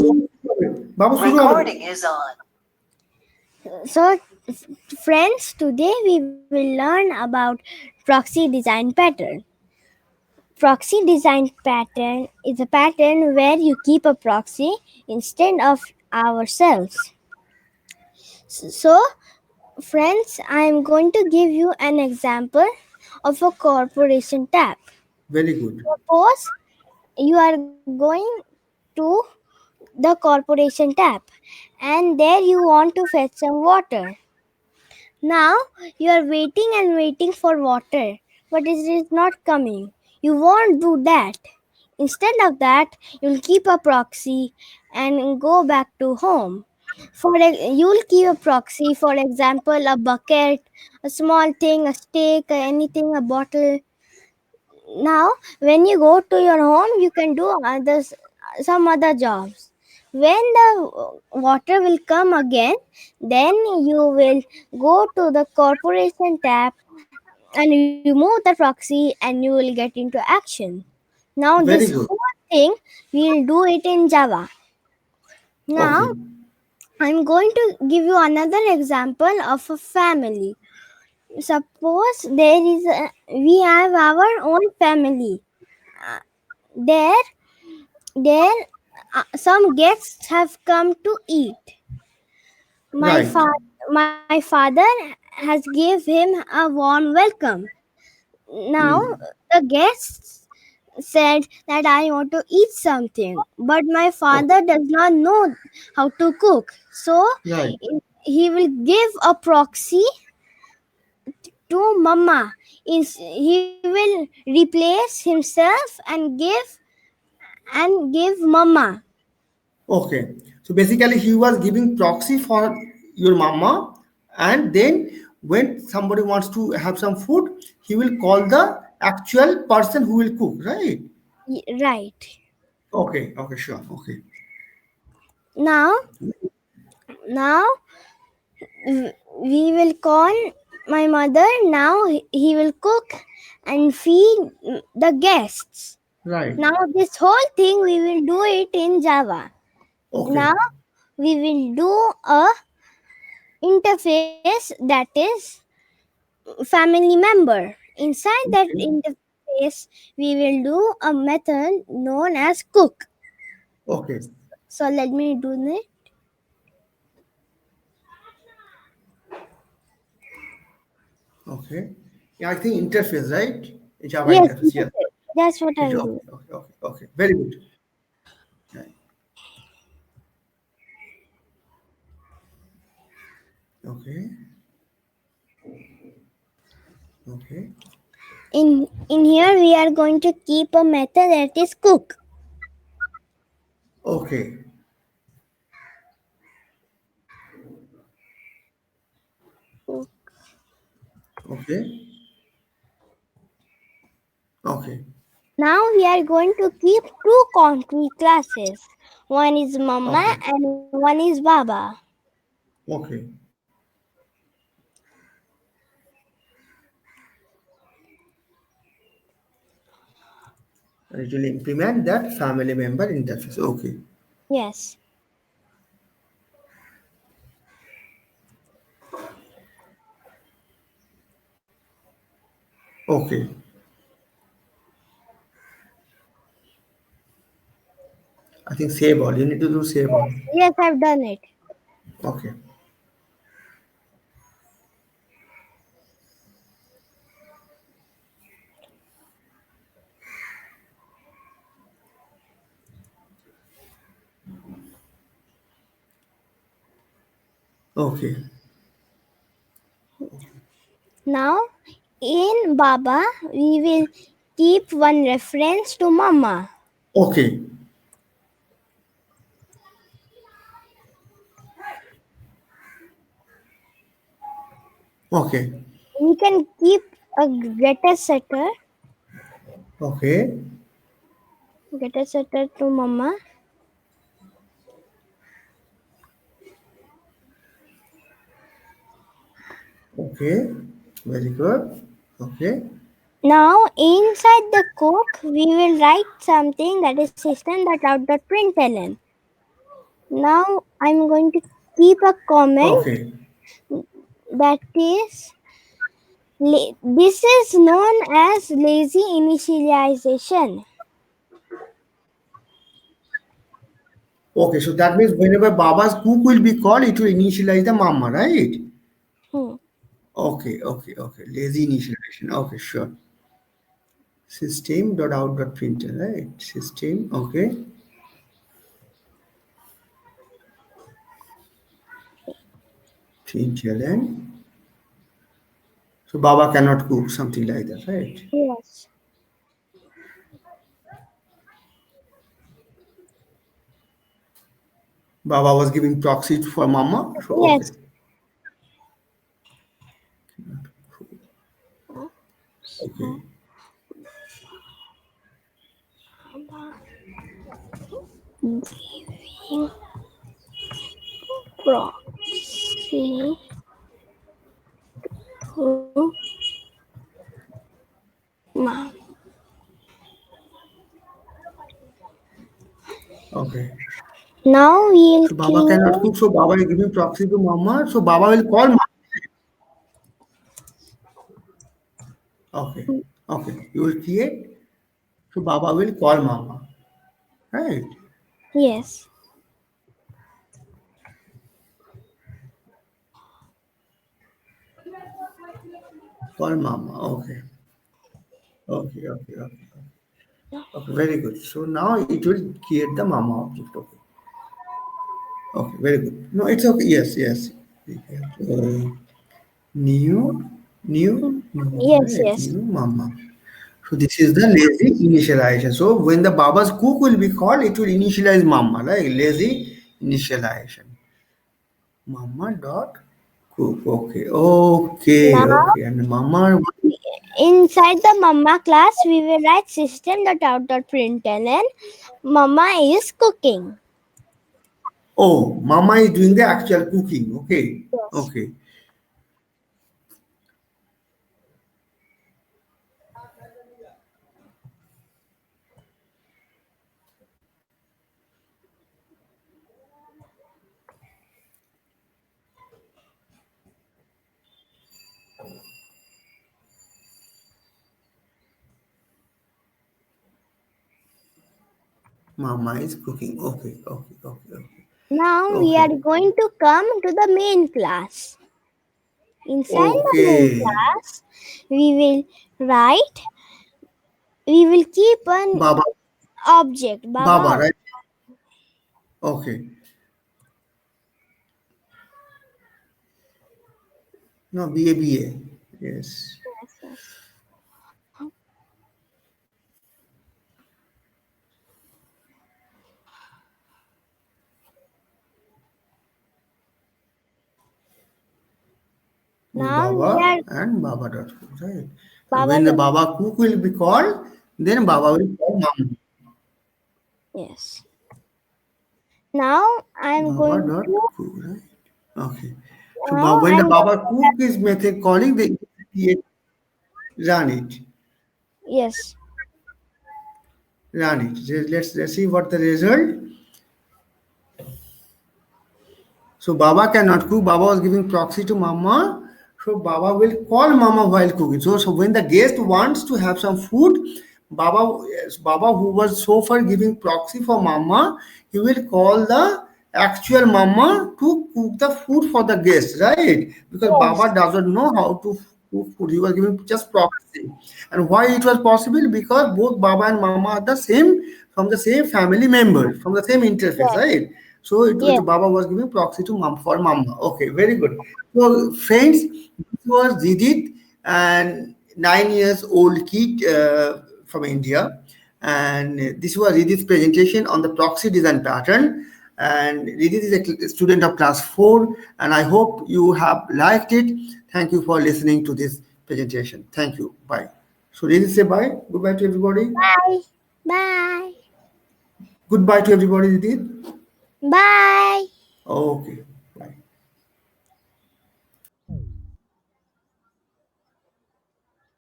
Recording is on. So, friends, today we will learn about proxy design pattern. Proxy design pattern is a pattern where you keep a proxy instead of ourselves. So, friends, I am going to give you an example of a corporation tab. Very good. Suppose you are going to the corporation tap and there you want to fetch some water. Now you are waiting and waiting for water, but it is not coming. You won't do that. Instead of that, you'll keep a proxy and go back to home. You'll keep a proxy, for example, a bucket, a small thing, a stick, anything, a bottle. Now, when you go to your home, you can do some other jobs. When the water will come again, then you will go to the corporation tab and remove the proxy and you will get into action. Now this Very good. whole thing we'll do it in Java. Now Okay. I'm going to give you another example of a family. Suppose we have our own family. Uh, there some guests have come to eat. Right. My father has gave him a warm welcome. Now Hmm. the guests said that I want to eat something, but my Okay. father does not know how to cook. So Right. he will give a proxy to mama. He will replace himself and give mama. Okay. So basically, he was giving proxy for your mama, and then when somebody wants to have some food, he will call the actual person who will cook, right? Right. Okay. Okay. Sure. Okay. Now now we will call my mother. Now he will cook and feed the guests. Right. Now this whole thing we will do it in Java. Okay. Now we will do a interface that is family member. Inside that Okay. interface we will do a method known as cook. Okay. So let me do it. Okay. Yeah, I think interface, right? Java Yes, interface. Yes. that's what Okay. I'm Okay. doing. Okay. Okay. Very good. Right. Okay. Okay. In here we are going to keep a method that is cook. Okay. Okay. Okay. Now we are going to keep two concrete classes. One is mama Okay. and one is baba. Okay. And it will implement that family member interface. Okay. Yes. Okay. I think save all. You need to do save all. Yes, I've done it. Okay. Okay. Now in baba we will keep one reference to mama. Okay. Okay. We can keep a Okay. getter setter to mama. Okay. Very good. Okay. Now inside the cook we will write something that is system.out.println. Now I'm going to keep a comment Okay. that is this is known as lazy initialization. Okay, so that means whenever Baba's cook will be called, it will initialize the mama, right? Hmm. Okay. Lazy initialization. Okay, sure. System dot out dot printer, right? System. Okay. Println. So Baba cannot cook something like that, right? Yes. Baba was giving proxy for mama. So okay. Yes. Okay. So, giving proxy to mom. Okay. Now we'll So Baba keep. cannot cook. So Baba is giving proxy to mama. So Baba will call mama. Okay. Okay. You will create. So Baba will call mama. Right. Yes. Call mama. Okay. Okay. Okay. Very good. So now it will create the mama object. Okay. Okay. Very good. No, it's okay. Yes. New, new, Yes. right? Yes. New mama. So this is the lazy initialization. So when the Baba's cook will be called, it will initialize mama, right? Lazy initialization. Mama dot cook. Now Okay. And mama. inside the mama class, we will write system.out.println. Mama is cooking. Oh, mama is doing the actual cooking. Okay. Yes. Okay. Mama is cooking. Now we are Okay. going to come to the main class. Inside the main Okay. class, we will write, we will keep an Baba. object, Baba, Baba. right? Okay. No, BA. Yes. Yes, yes. New Now we Baba are and Baba dot cook, right? So Baba. when the Baba cook will be called, then Baba will call mom. Yes. Now I'm Baba going dot to. cook, right? Okay. So Now when the I'm going Baba cook to. is method calling, they create run it. Yes. Run it. Let's see what the result. So Baba cannot cook. Baba was giving proxy to Mama. So Baba will call Mama while cooking. So when the guest wants to have some food, Baba who was so far giving proxy for Mama, he will call the actual Mama to cook the food for the guest, right? Because Yes. Baba doesn't know how to cook food. He was giving just proxy. And why it was possible? Because both Baba and Mama are the same from the same family member, from the same interface, Yes. right? So Yes. Baba was giving proxy to mom for mama. Okay, very good. So friends, this was Ridit, and 9 years old kid from India, and this was Ridit's presentation on the proxy design pattern. And Ridit is a student of class 4, and I hope you have liked it. Thank you for listening to this presentation. Thank you. Bye. So Ridit, say bye. Goodbye to everybody. Bye. Bye. Goodbye to everybody, Ridit. Bye. Okay.